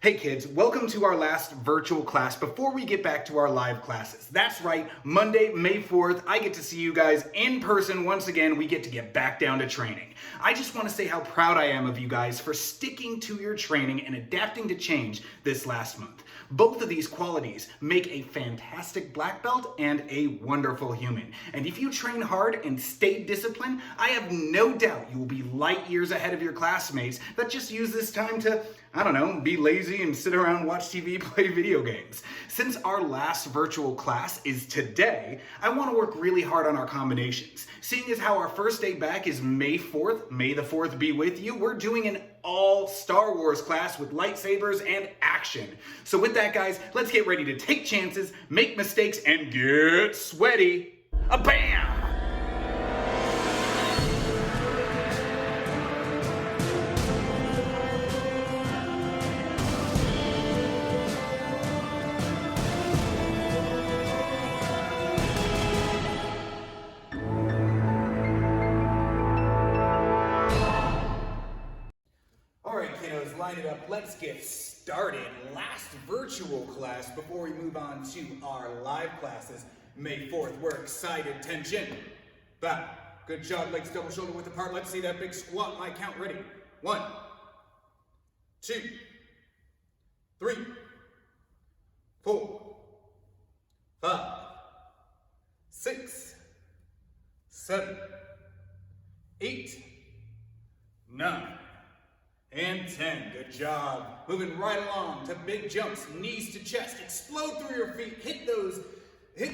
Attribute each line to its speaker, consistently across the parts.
Speaker 1: Hey kids, welcome to our last virtual class before we get back to our live classes. That's right, Monday, May 4th, I get to see you guys in person once again. We get to get back down to training. I just want to say how proud I am of you guys for sticking to your training and adapting to change this last month. Both of these qualities make a fantastic black belt and a wonderful human. And if you train hard and stay disciplined, I have no doubt you will be light years ahead of your classmates that just use this time to, I don't know, be lazy and sit around, watch TV, play video games. Since our last virtual class is today, I want to work really hard on our combinations. Seeing as how our first day back is May 4th, May the 4th be with you, we're doing an all Star Wars class with lightsabers and action. So with that, guys, let's get ready to take chances, make mistakes, and get sweaty. A-bam! Line it up, let's get started. Last virtual class before we move on to our live classes, May 4th. We're excited, tension. Back. Good job, legs double shoulder width apart. Let's see that big squat. My count ready. 1, 2, 3, 4, 5, 6, 7, 8, 9, and 10. Good job. Moving right along to big jumps, knees to chest. Explode through your feet. Hit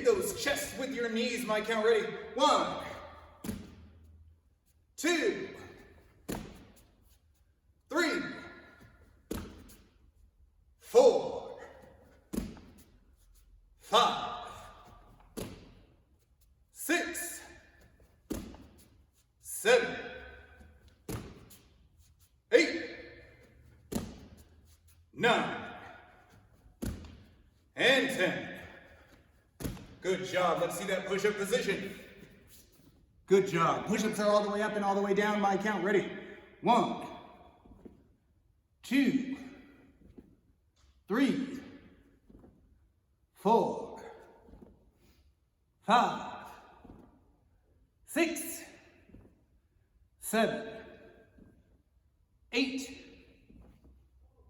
Speaker 1: those chests with your knees. My count ready. 1, 2, 3, 4, 5, 6, 7, 8, 9, and 10. Good job. Let's see that push-up position. Good job. Push-ups are all the way up and all the way down. My count. Ready? 1, 2, 3, 4, 5, 6, 7, 8,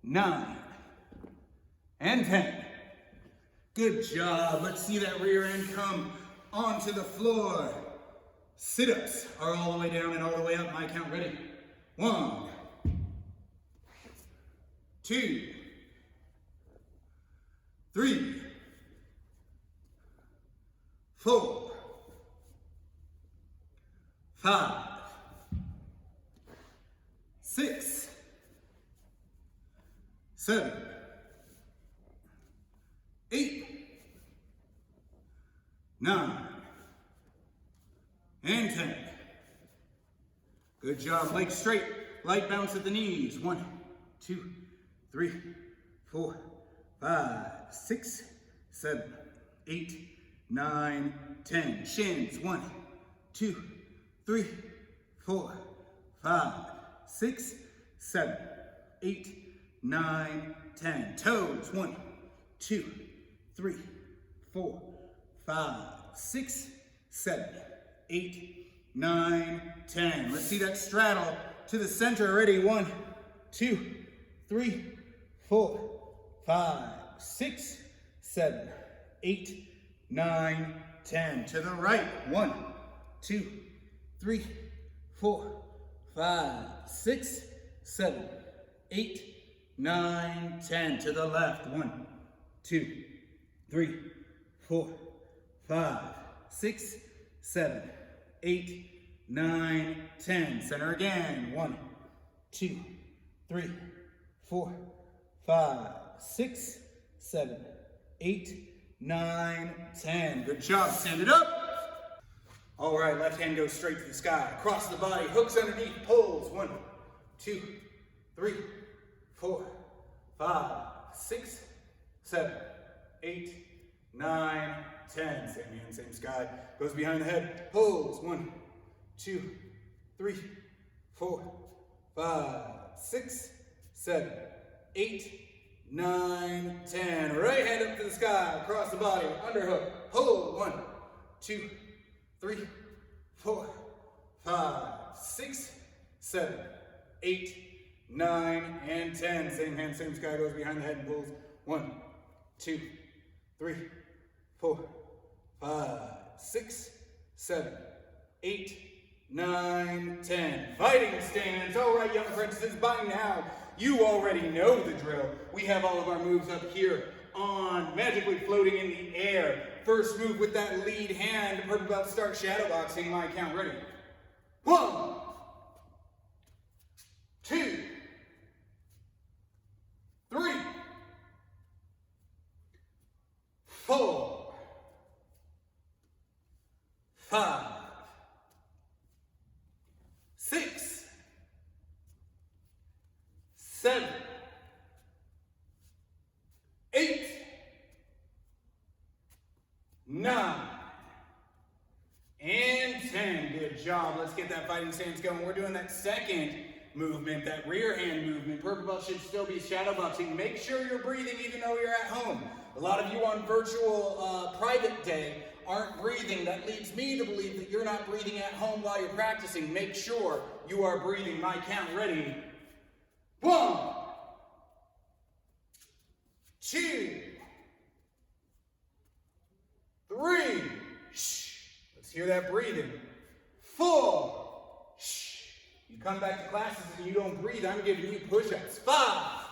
Speaker 1: 9, and 10. Good job. Let's see that rear end come onto the floor. Sit-ups are all the way down and all the way up. My count. Ready? 1, 2, 3, 4, 5, 6, 7, 8, 9, and 10. Good job. Legs straight. Light bounce at the knees. 1, 2, 3, 4, 5, 6, 7, 8, 9, 10. Shins. 1, 2, 3, 4, 5, 6, 7, 8, 9, 10. Toes. 1, 2, 3, 4, 5, 6, 7, 8, 9, 10. Let's see that straddle to the center. Ready? 1, 2, 3, 4, 5, 6, 7, 8, 9, 10. To the right. 1, 2, 3, 4, 5, 6, 7, 8, 9, 10. To the left. 1, 2, 3, 4, 5, 6, 7, 8, 9, 10. Center again. 1, 2, 3, 4, 5, 6, 7, 8, 9, 10. Good job. Stand it up. All right, left hand goes straight to the sky. Across the body, hooks underneath, pulls. 1, 2, 3, 4, 5, 6, 7, 8, 9, 10. Same hand, same sky. Goes behind the head, pulls. 1, 2, 3, 4, 5, 6, 7, 8, 9, 10. Right hand up to the sky, across the body, underhook, hold. 1, 2, 3, 4, 5, 6, 7, 8, 9, and 10. Same hand, same sky, goes behind the head and pulls. 1, 2, 3, 4, 5, 6, 7, 8, 9, 10. Fighting stance. All right, young apprentices, by now you already know the drill. We have all of our moves up here on magically floating in the air. First move with that lead hand. Purple belt start shadow boxing. My count ready. 1, 2, 3, 4, 5, 6, 7, 8, 9, and 10. Good job. Let's get that fighting stance going. We're doing that second movement, that rear hand movement. Purple belt should still be shadow boxing. Make sure you're breathing even though you're at home. A lot of you on virtual private day aren't breathing. That leads me to believe that you're not breathing at home while you're practicing. Make sure you are breathing. My count ready. 1, 2, 3. Shh. Let's hear that breathing. 4. Shh. You come back to classes and you don't breathe, I'm giving you push-ups. 5,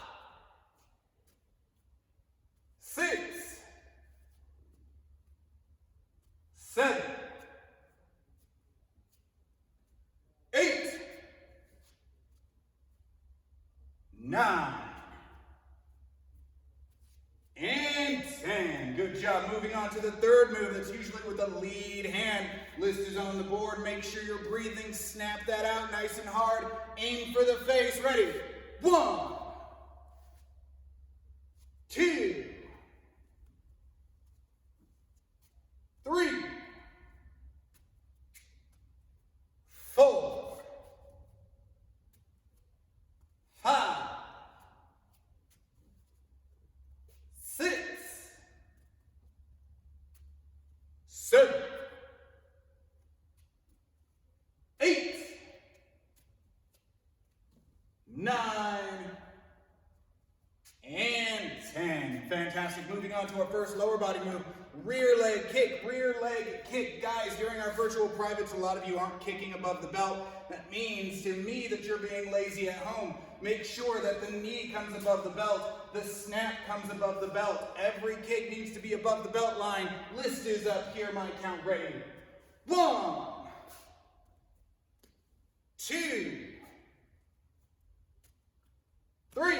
Speaker 1: 6, 7, 8, 9, and 10. Good job. Moving on to the third move. That's usually with the lead hand. List is on the board. Make sure you're breathing. Snap that out nice and hard. Aim for the face. Ready? 1, 2, 3, 4, 5, 6, 7, 8, 9, and 10. Fantastic. Moving on to our first lower body move. Rear leg kick, rear leg kick. Guys, during our virtual privates, a lot of you aren't kicking above the belt. That means to me that you're being lazy at home. Make sure that the knee comes above the belt. The snap comes above the belt. Every kick needs to be above the belt line. List is up here, my count ready. 1, 2, 3,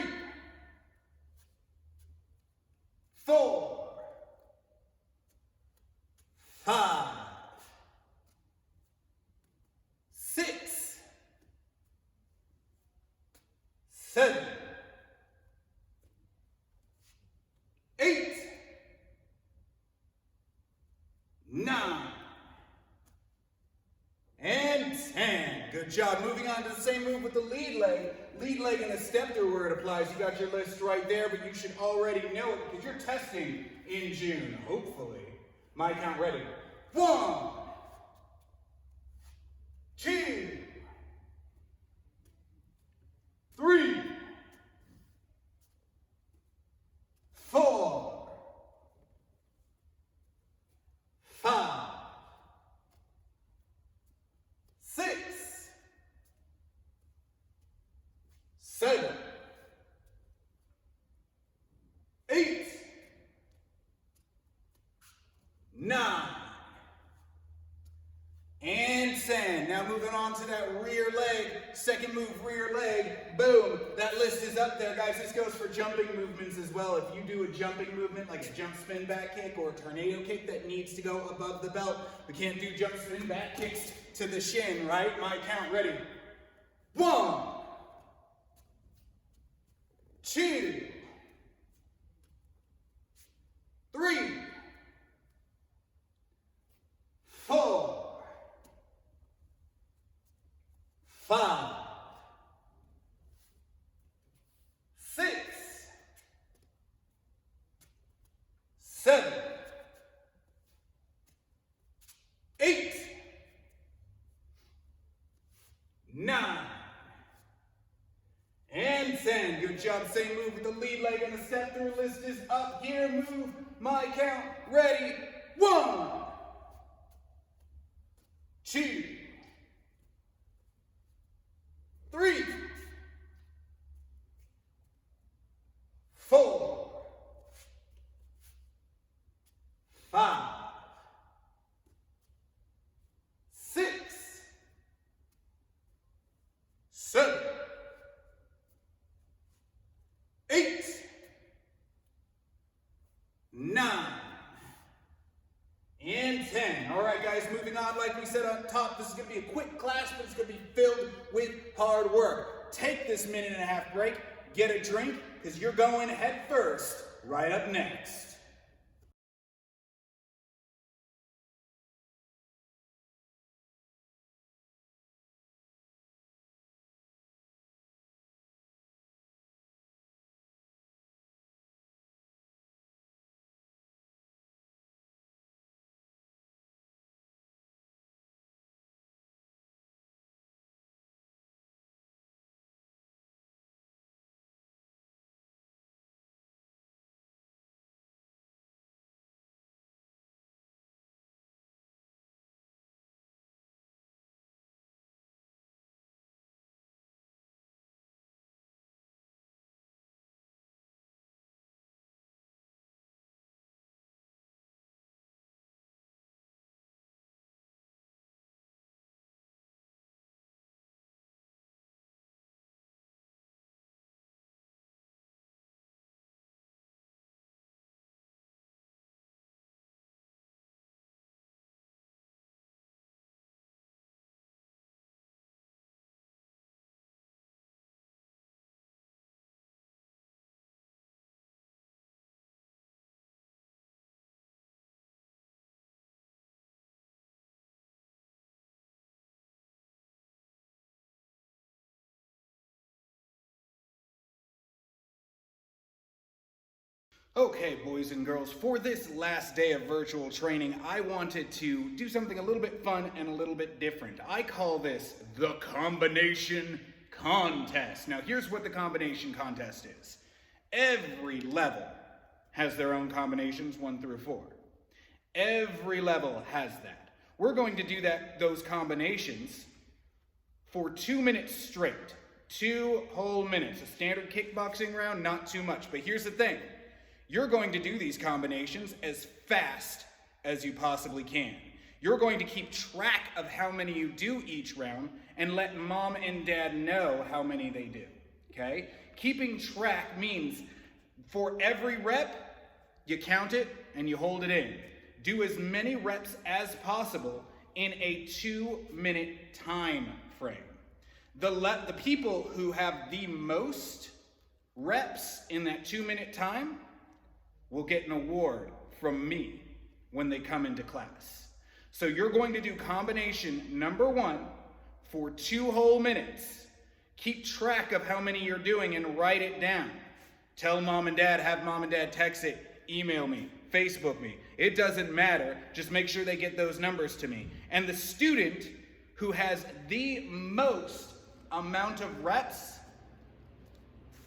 Speaker 1: 4, 5, 6, 7, 8, 9, and 10. Good job. Moving on to the same move with the lead leg. Lead leg and a step through where it applies. You got your list right there, but you should already know it because you're testing in June, hopefully. My count ready. 1, 2, 3, 4, 5, 6, 7, 8, 9, and 10. Now moving on to that rear leg. Second move, rear leg. Boom. That list is up there, guys. This goes for jumping movements as well. If you do a jumping movement like a jump spin back kick or a tornado kick that needs to go above the belt, we can't do jump spin back kicks to the shin, right? My count ready. 1, 2, 3, 4, 5, 6, job. Same move with the lead leg and the step through. List is up here. Move my count. Ready. 1, 2, 3, 4, 5, 6, 7, 8, 9, and 10. All right, guys, moving on. Like we said on top, this is going to be a quick class, but it's going to be filled with hard work. Take this minute-and-a-half break, get a drink, because you're going head first right up next. Okay, boys and girls, for this last day of virtual training, I wanted to do something a little bit fun and a little bit different. I call this the Combination Contest. Now, here's what the Combination Contest is. Every level has their own combinations, 1 through 4. Every level has that. We're going to do those combinations for 2 minutes straight. 2 whole minutes. A standard kickboxing round, not too much. But here's the thing. You're going to do these combinations as fast as you possibly can. You're going to keep track of how many you do each round and let mom and dad know how many they do, okay? Keeping track means for every rep, you count it and you hold it in. Do as many reps as possible in a 2-minute time frame. The people who have the most reps in that 2-minute time will get an award from me when they come into class. So you're going to do combination number 1 for 2 whole minutes. Keep track of how many you're doing and write it down. Tell mom and dad, have mom and dad text it, email me, Facebook me. It doesn't matter. Just make sure they get those numbers to me. And the student who has the most amount of reps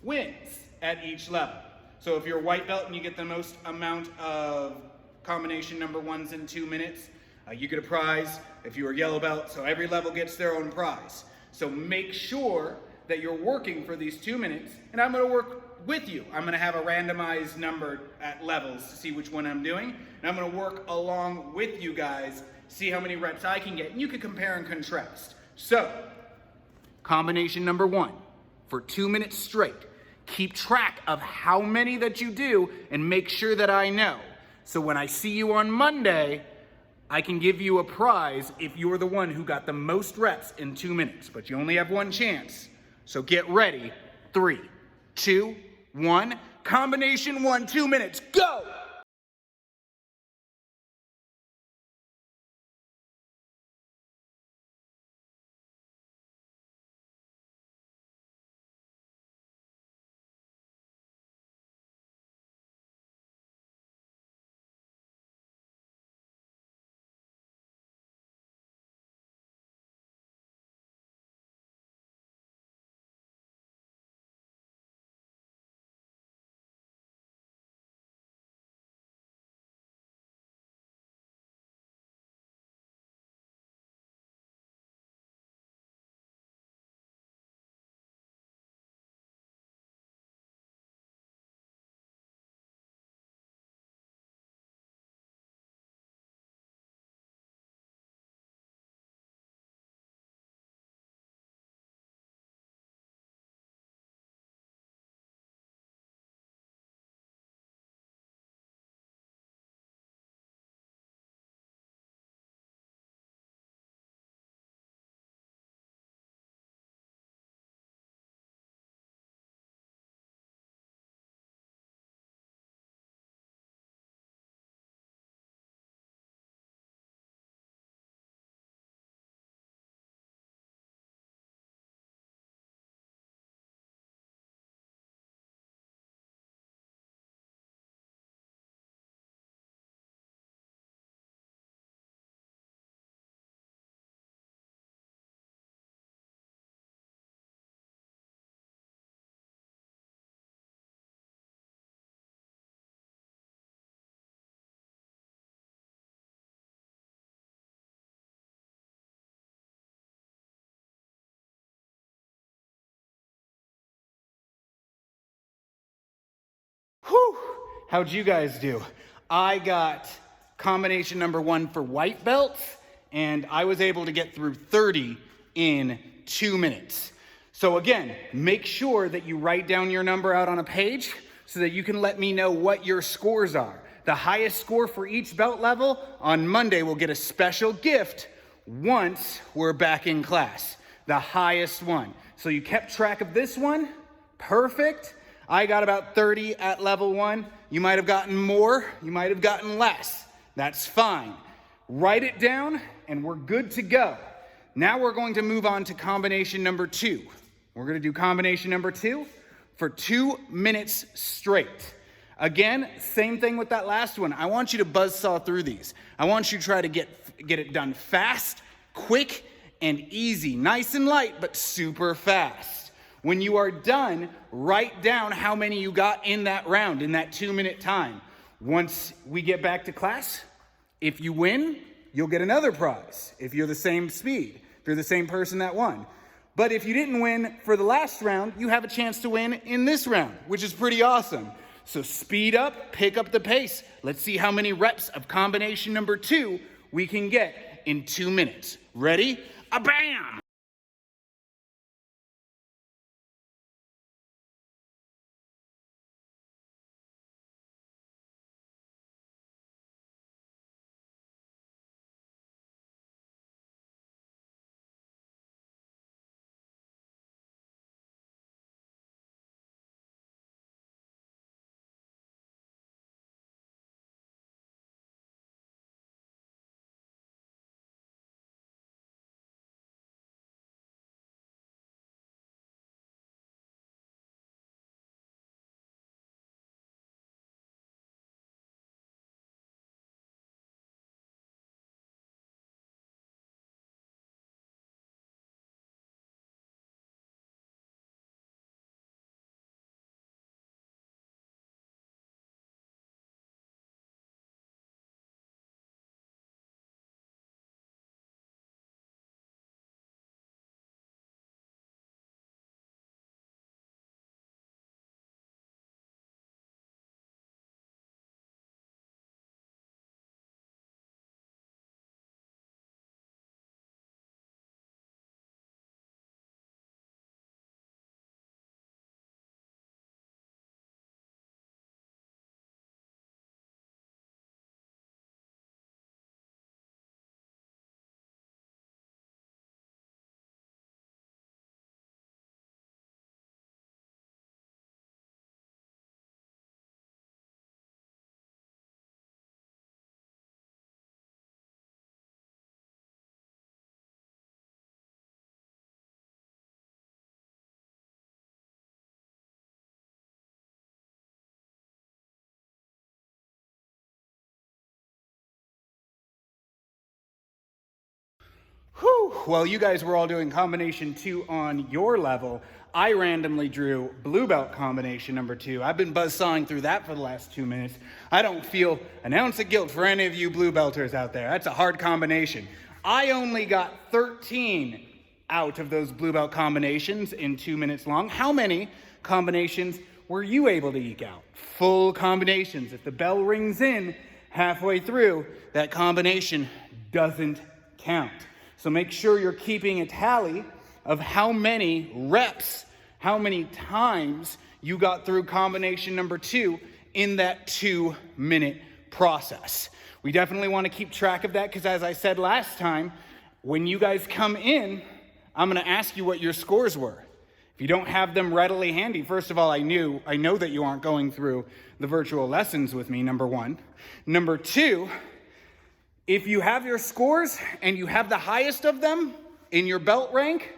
Speaker 1: wins at each level. So if you're a white belt and you get the most amount of combination number 1s in 2 minutes, you get a prize. If you're a yellow belt, so every level gets their own prize. So make sure that you're working for these 2 minutes, and I'm going to work with you. I'm going to have a randomized number at levels to see which one I'm doing, and I'm going to work along with you guys, see how many reps I can get, and you can compare and contrast. So, combination number 1 for 2 minutes straight. Keep track of how many that you do and make sure that I know. So when I see you on Monday, I can give you a prize if you're the one who got the most reps in 2 minutes. But you only have one chance. So get ready. 3, 2, 1. Combination 1, 2 minutes. Go! Whew, how'd you guys do? I got combination number 1 for white belts, and I was able to get through 30 in 2 minutes. So again, make sure that you write down your number out on a page so that you can let me know what your scores are. The highest score for each belt level on Monday will get a special gift once we're back in class. The highest one. So you kept track of this one. Perfect. I got about 30 at level 1. You might have gotten more. You might have gotten less. That's fine. Write it down and we're good to go. Now we're going to move on to combination number 2. We're going to do combination number 2 for 2 minutes straight. Again, same thing with that last one. I want you to buzzsaw through these. I want you to try to get it done fast, quick, and easy. Nice and light, but super fast. When you are done, write down how many you got in that round, in that 2-minute time. Once we get back to class, if you win, you'll get another prize. If you're the same speed, if you're the same person that won. But if you didn't win for the last round, you have a chance to win in this round, which is pretty awesome. So speed up, pick up the pace. Let's see how many reps of combination number 2 we can get in 2 minutes. Ready? Bam! Whew. While you guys were all doing combination 2 on your level, I randomly drew blue belt combination number 2. I've been buzzsawing through that for the last 2 minutes. I don't feel an ounce of guilt for any of you blue belters out there. That's a hard combination. I only got 13 out of those blue belt combinations in 2 minutes long. How many combinations were you able to eke out? Full combinations. If the bell rings in halfway through, that combination doesn't count. So make sure you're keeping a tally of how many reps, how many times you got through combination number 2 in that 2-minute process. We definitely want to keep track of that because, as I said last time, when you guys come in, I'm going to ask you what your scores were. If you don't have them readily handy, first of all, I know that you aren't going through the virtual lessons with me, number 1. Number 2, if you have your scores and you have the highest of them in your belt rank,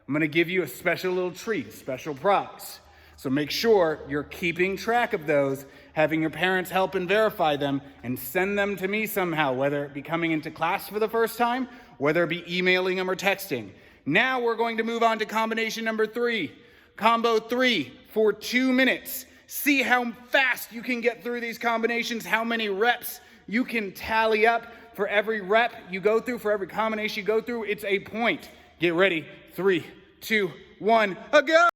Speaker 1: I'm going to give you a special little treat, special prize. So make sure you're keeping track of those, having your parents help and verify them, and send them to me somehow, whether it be coming into class for the first time, whether it be emailing them or texting. Now we're going to move on to combination number 3. Combo 3 for 2 minutes. See how fast you can get through these combinations, how many reps you can tally up. For every rep you go through, for every combination you go through, it's a point. Get ready. 3, 2, 1, go!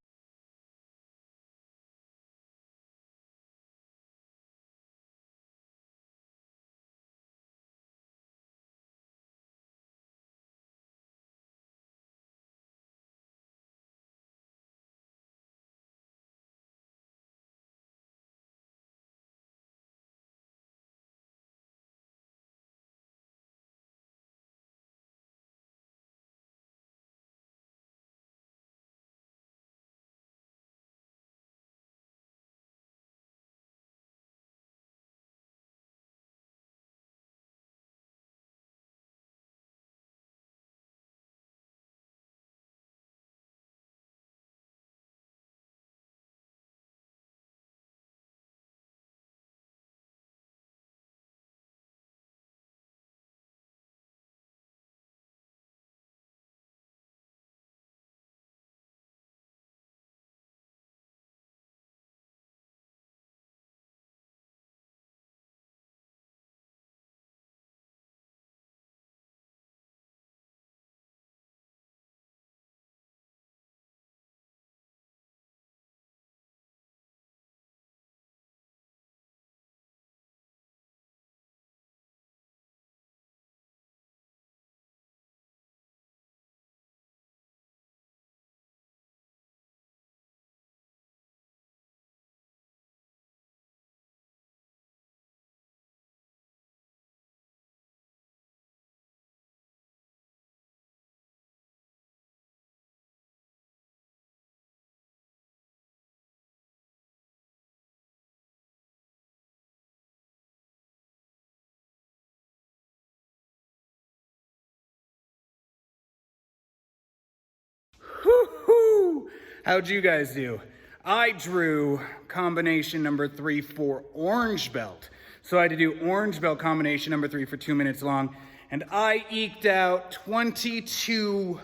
Speaker 1: How'd you guys do? I drew combination number 3 for orange belt. So I had to do orange belt combination number 3 for 2 minutes long, and I eked out 22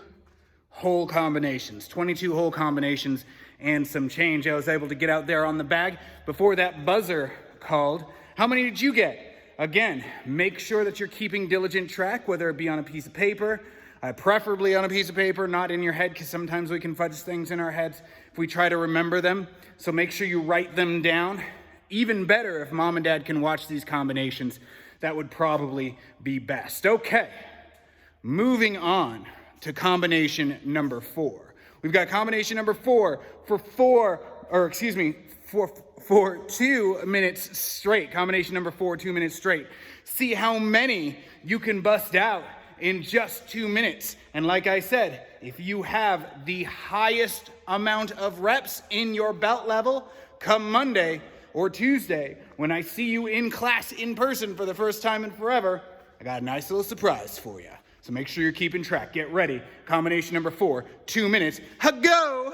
Speaker 1: whole combinations, and some change. I was able to get out there on the bag before that buzzer called. How many did you get? Again, make sure that you're keeping diligent track, whether it be on a piece of paper, preferably on a piece of paper, not in your head, because sometimes we can fudge things in our heads if we try to remember them. So make sure you write them down. Even better if mom and dad can watch these combinations. That would probably be best. Okay, moving on to combination number 4. We've got combination number 4 for 2 minutes straight. Combination number 4, 2 minutes straight. See how many you can bust out in just 2 minutes. And like I said, if you have the highest amount of reps in your belt level, come Monday or Tuesday, when I see you in class in person for the first time in forever, I got a nice little surprise for you. So make sure you're keeping track. Get ready. Combination number 4, 2 minutes. Go!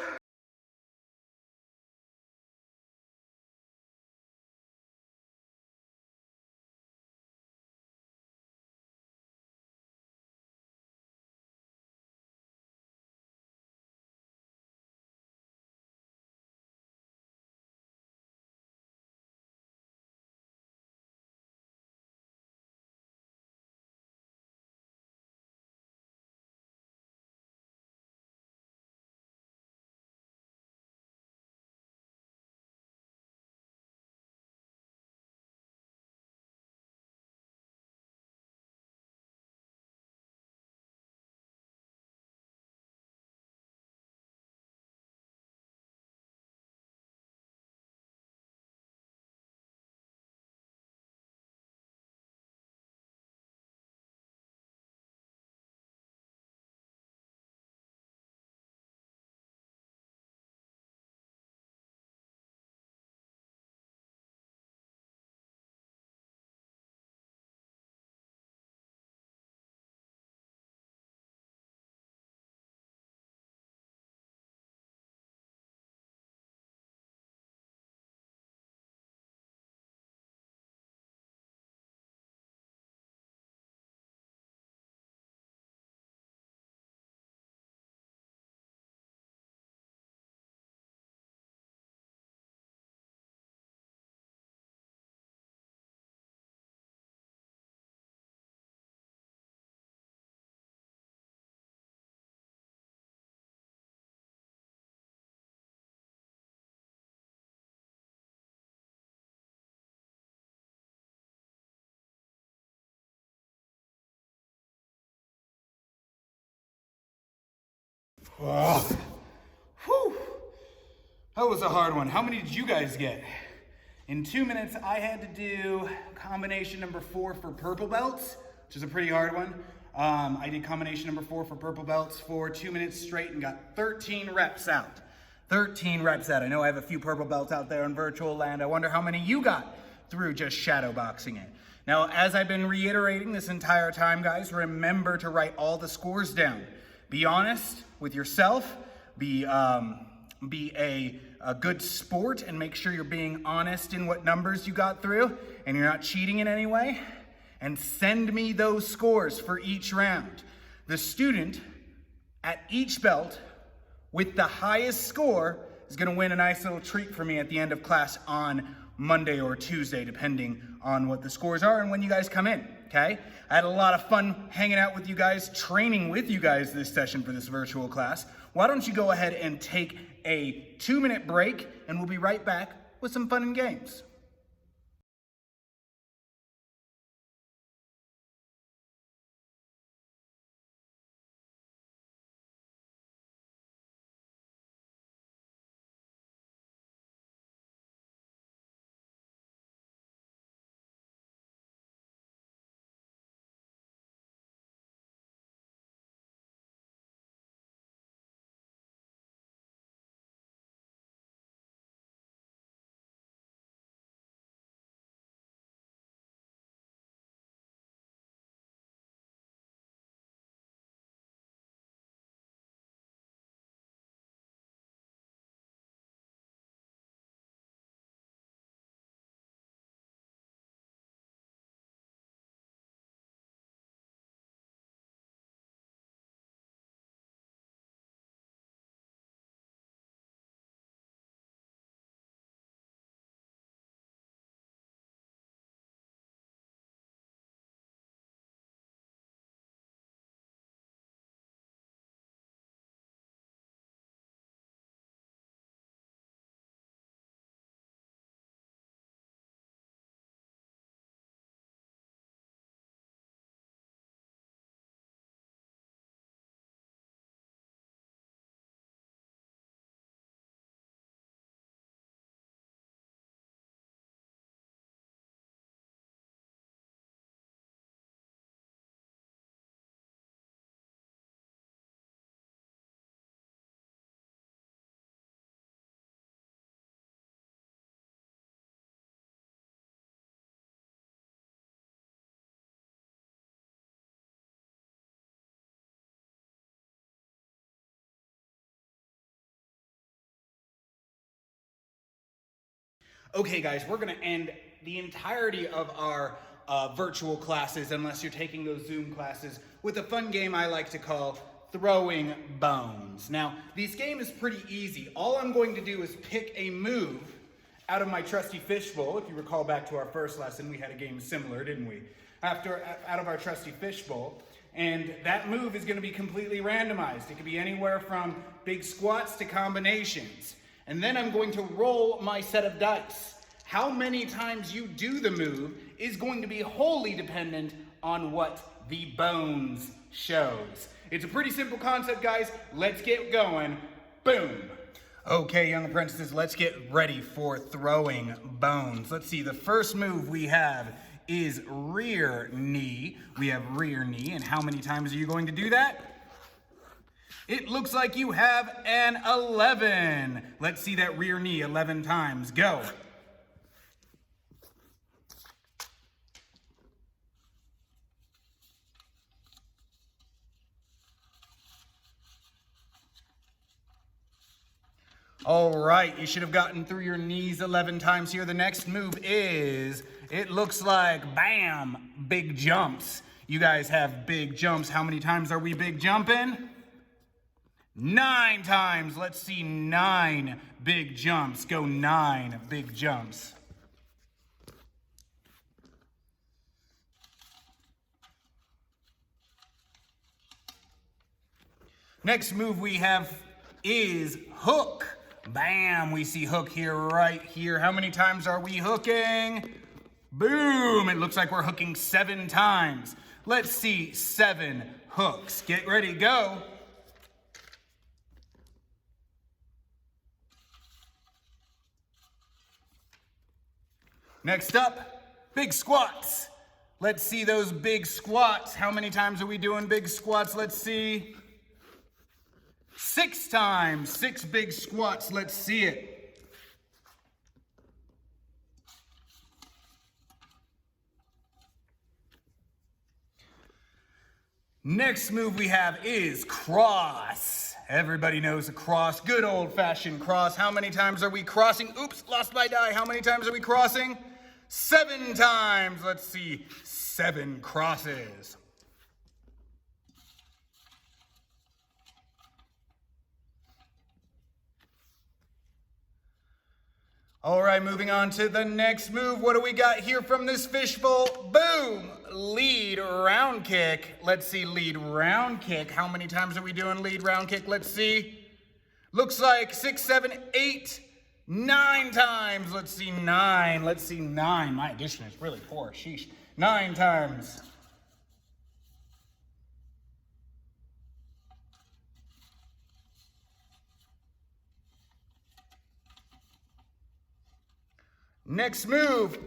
Speaker 1: Oh, whew. That was a hard one. How many did you guys get? In 2 minutes, I had to do combination number 4 for purple belts, which is a pretty hard one. I did combination number 4 for purple belts for 2 minutes straight and got 13 reps out. 13 reps out. I know I have a few purple belts out there in virtual land. I wonder how many you got through just shadow boxing it. Now, as I've been reiterating this entire time, guys, remember to write all the scores down. Be honest with yourself. Be a good sport and make sure you're being honest in what numbers you got through and you're not cheating in any way. And send me those scores for each round. The student at each belt with the highest score is going to win a nice little treat for me at the end of class on Monday or Tuesday, depending on what the scores are and when you guys come in, okay? I had a lot of fun hanging out with you guys, training with you guys this session for this virtual class. Why don't you go ahead and take a 2-minute break, and we'll be right back with some fun and games. Okay guys, we're gonna end the entirety of our virtual classes, unless you're taking those Zoom classes, with a fun game I like to call Throwing Bones. Now, this game is pretty easy. All I'm going to do is pick a move out of my trusty fishbowl. If you recall back to our first lesson, we had a game similar, didn't we? Out of our trusty fishbowl. And that move is going to be completely randomized. It could be anywhere from big squats to combinations. And then I'm going to roll my set of dice. How many times you do the move is going to be wholly dependent on what the bones shows. It's a pretty simple concept, guys. Let's get going. Boom. Okay, young apprentices, let's get ready for throwing bones. Let's see, the first move we have is rear knee. We have rear knee, and how many times are you going to do that? It looks like you have an 11. Let's see that rear knee 11 times. Go. All right, you should have gotten through your knees 11 times here. The next move is, it looks like, bam, big jumps. You guys have big jumps. How many times are we big jumping? 9 times. Let's see 9 big jumps. Go 9 big jumps. Next move we have is hook. Bam, we see hook here, right here. How many times are we hooking? Boom, it looks like we're hooking 7 times. Let's see 7 hooks. Get ready, go. Next up, big squats. Let's see those big squats. How many times are we doing big squats? Let's see. 6 times, 6 big squats. Let's see it. Next move we have is cross. Everybody knows a cross, good old-fashioned cross. How many times are we crossing? Oops, lost my die. How many times are we crossing? 7 times. Let's see, 7 crosses. All right, moving on to the next move. What do we got here from this fishbowl? Boom! Lead round kick. Let's see, lead round kick. How many times are we doing lead round kick? Let's see. Looks like 6, 7, 8, 9 times. Let's see, 9. Let's see, 9. My addition is really poor. Sheesh. 9 times. Next move,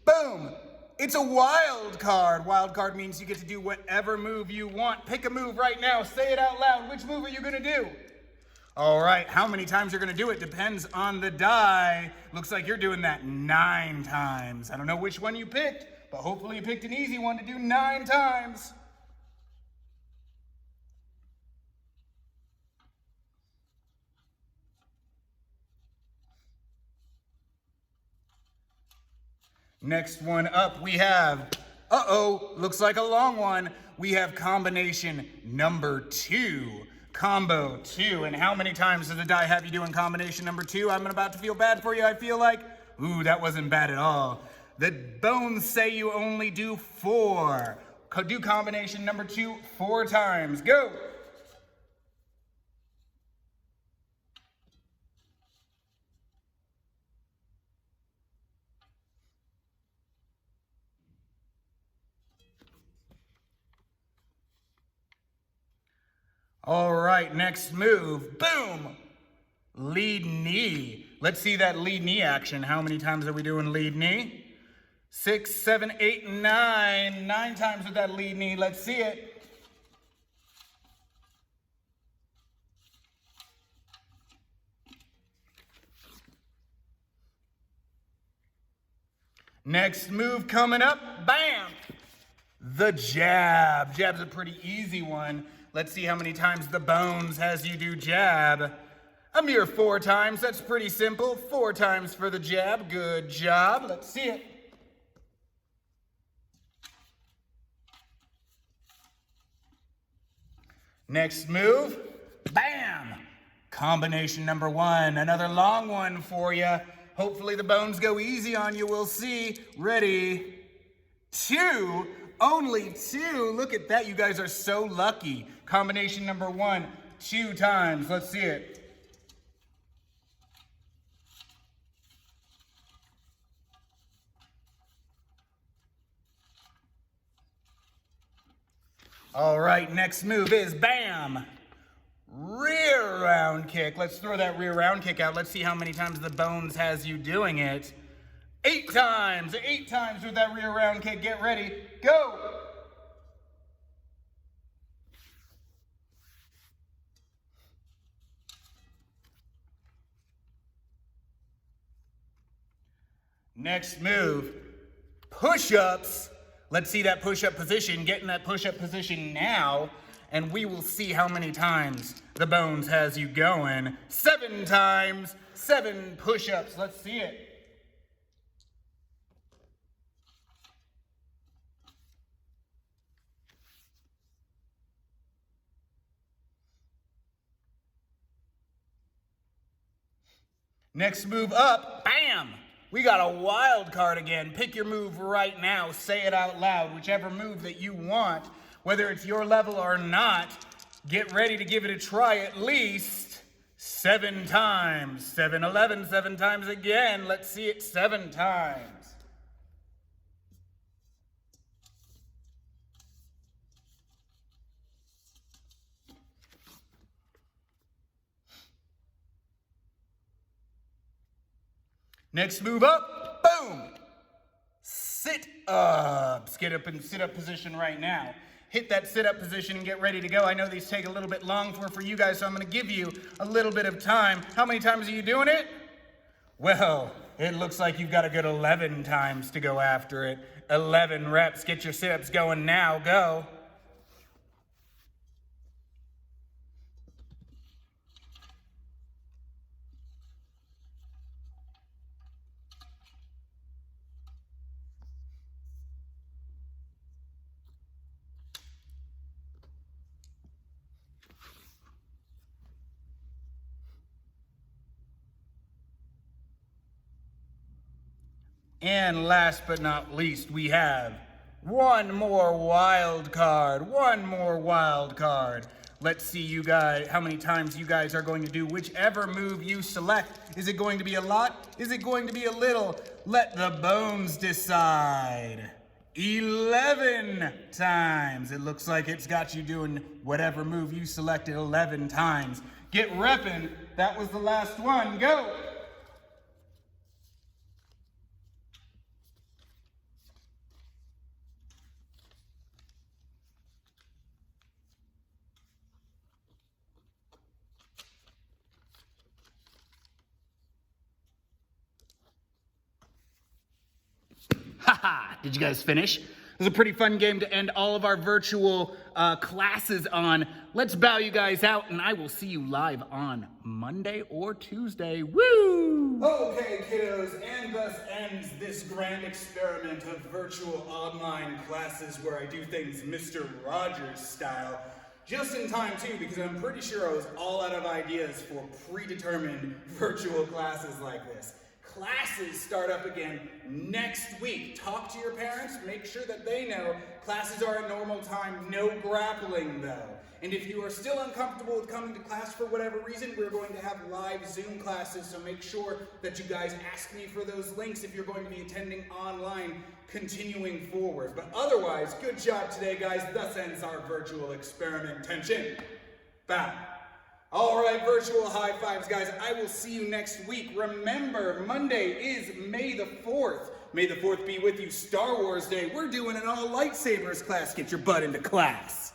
Speaker 1: boom, it's a wild card. Wild card means you get to do whatever move you want. Pick a move right now, say it out loud. Which move are you gonna do? All right, how many times you're gonna do it depends on the die. Looks like you're doing that 9 times. I don't know which one you picked, but hopefully you picked an easy one to do 9 times. Next one up, we have, looks like a long one. We have combination number 2. Combo 2. And how many times does the die have you doing combination number 2? I'm about to feel bad for you, I feel like. Ooh, that wasn't bad at all. The bones say you only do 4. Do combination number 2 4 times. Go. All right, next move, boom, lead knee. Let's see that lead knee action. How many times are we doing lead knee? 6, 7, 8, 9. 9 times with that lead knee. Let's see it. Next move coming up, bam! The jab. Jab's a pretty easy one. Let's see how many times the bones has you do jab. A mere 4 times. That's pretty simple. 4 times for the jab. Good job. Let's see it. Next move. Bam! Combination number 1. Another long one for you. Hopefully the bones go easy on you. We'll see. Ready? 2. Only 2. Look at that. You guys are so lucky. Combination number 1. 2 times. Let's see it. All right, next move is bam! Rear round kick. Let's throw that rear round kick out. Let's see how many times the bones has you doing it. 8 times. 8 times with that rear round kick. Get ready. Go! Next move, push-ups. Let's see that push-up position. Get in that push-up position now, and we will see how many times the bones has you going. 7 times, 7 push-ups. Let's see it. Next move up, bam! We got a wild card again. Pick your move right now. Say it out loud. Whichever move that you want, whether it's your level or not, get ready to give it a try at least 7 times. 7, 11, 7 times again. Let's see it 7 times. Next move up, boom! Sit-ups. Get up in sit-up position right now. Hit that sit-up position and get ready to go. I know these take a little bit long for you guys, so I'm going to give you a little bit of time. How many times are you doing it? Well, it looks like you've got a good 11 times to go after it. 11 reps. Get your sit-ups going now. Go. And last but not least, we have one more wild card. One more wild card. Let's see you guys, how many times you guys are going to do whichever move you select. Is it going to be a lot? Is it going to be a little? Let the bones decide. 11 times. It looks like it's got you doing whatever move you selected 11 times. Get reppin'. That was the last one. Go! Haha, did you guys finish? It was a pretty fun game to end all of our virtual classes on. Let's bow you guys out, and I will see you live on Monday or Tuesday. Woo! Okay, kiddos, and thus ends this grand experiment of virtual online classes where I do things Mr. Rogers style. Just in time, too, because I'm pretty sure I was all out of ideas for predetermined virtual classes like this. Classes start up again next week. Talk to your parents, make sure that they know classes are at normal time, no grappling though. And if you are still uncomfortable with coming to class for whatever reason, we're going to have live Zoom classes, so make sure that you guys ask me for those links if you're going to be attending online continuing forward. But otherwise, good job today, guys. Thus ends our virtual experiment. Tension. Bow. All right, virtual high fives, guys. I will see you next week. Remember, Monday is May the 4th. May the 4th be with you. Star Wars Day. We're doing an all lightsabers class. Get your butt into class.